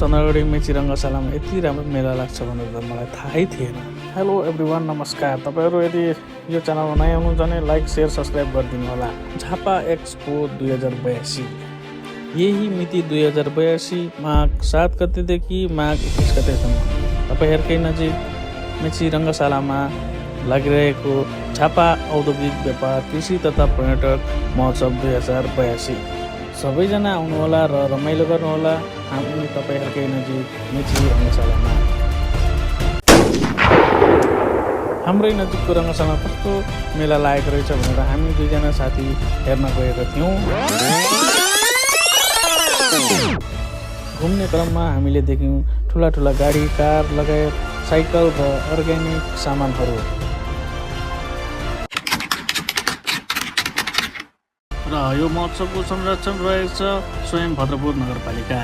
चन्द्रगढी मेची रङ्गशालामा यति राम्रो मेला लाग्छ भनेर त मलाई थाहै थिएन। हेलो एभ्रिवान, नमस्कार। तपाईँहरू यदि यो च्यानलमा नयाँ हुनुहुन्छ भने लाइक शेयर सब्सक्राइब गरिदिनु होला। झापा एक्सपो 2082 यही मिति 2082 माघ 7 गतेदेखि माघ 21 गतेसम्म तपाईँहरूकै नजिक मेची रङ्गशालामा लागिरहेको झापा औद्योगिक व्यापार कृषि तथा पर्यटक महोत्सव 2082 सबैजना आउनुहोला र रमाइलो गर्नुहोला हामी तपाईँहरूकै नजिक मेची रङ्गशालामा। हाम्रै नजिकको रङ्गशालामा कस्तो मेला लागेको रहेछ भनेर हामी दुईजना साथी हेर्न गएका थियौँ। घुम्ने क्रममा हामीले देख्यौँ ठुला ठुला गाडी, कार लगायत साइकल र अर्ग्यानिक सामानहरू। र यो महोत्सवको संरक्षण रहेछ स्वयं भद्रपुर नगरपालिका।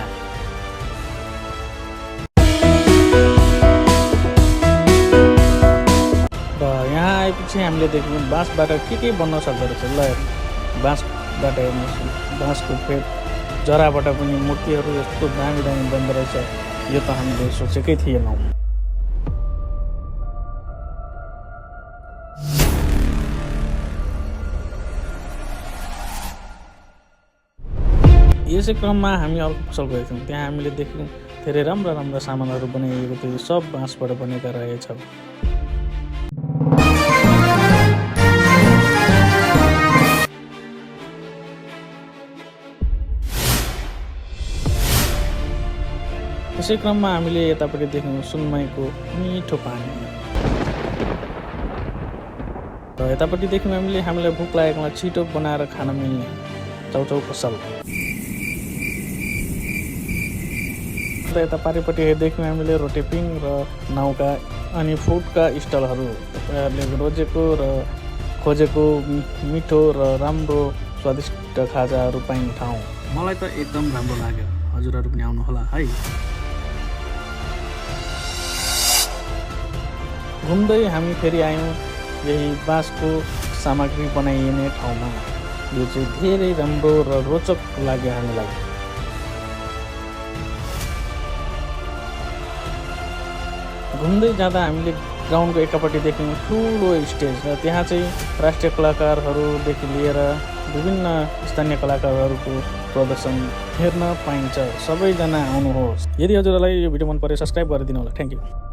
र यहाँ आएपछि हामीले देख्यौँ बाँसबाट के बन्न सक्दो रहेछ। ल बाँसबाट हेर्नुहोस्, बाँसको फेद जराबाट पनि मूर्तिहरू यस्तो दामी दामी बन्दो रहेछ, यो त हामीले सोचेकै थिएनौँ। यसै क्रममा हामी अर्को पसल गएका थियौँ। त्यहाँ हामीले देख्यौँ धेरै राम्रा राम्रा सामानहरू बनाइएको थियो, सब बाँसबाट बनेका रहेछ। यसै क्रममा हामीले यतापट्टि देख्यौँ सुनमाईको मिठो पानी र यतापट्टि देख्यौँ हामीलाई भोक लागेकोमा छिटो बनाएर खान मिल्ने चाउचाउ पसल। यता पारिपट्टि देख्यौँ हामीले रोटेपिङ र नाउका अनि फुडका स्टलहरू। तपाईँहरूले रोजेको र खोजेको मिठो र राम्रो स्वादिष्ट खाजाहरू पाइने ठाउँ। मलाई त एकदम राम्रो लाग्यो, हजुरहरू पनि आउनुहोला है। घुम्दै हामी फेरि आयौँ यही बाँसको सामग्री बनाइने ठाउँमा। यो चाहिँ धेरै राम्रो र रोचक लाग्यो हामीलाई। घुम्दै जाँदा हामीले ग्राउन्डको एकापट्टि देख्यौँ ठुलो स्टेज र त्यहाँ चाहिँ राष्ट्रिय कलाकारहरूदेखि लिएर विभिन्न स्थानीय कलाकारहरूको प्रदर्शन हेर्न पाइन्छ। सबैजना आउनुहोस्। यदि हजुरलाई यो भिडियो मन परे सब्सक्राइब गरिदिनु होला। Thank you.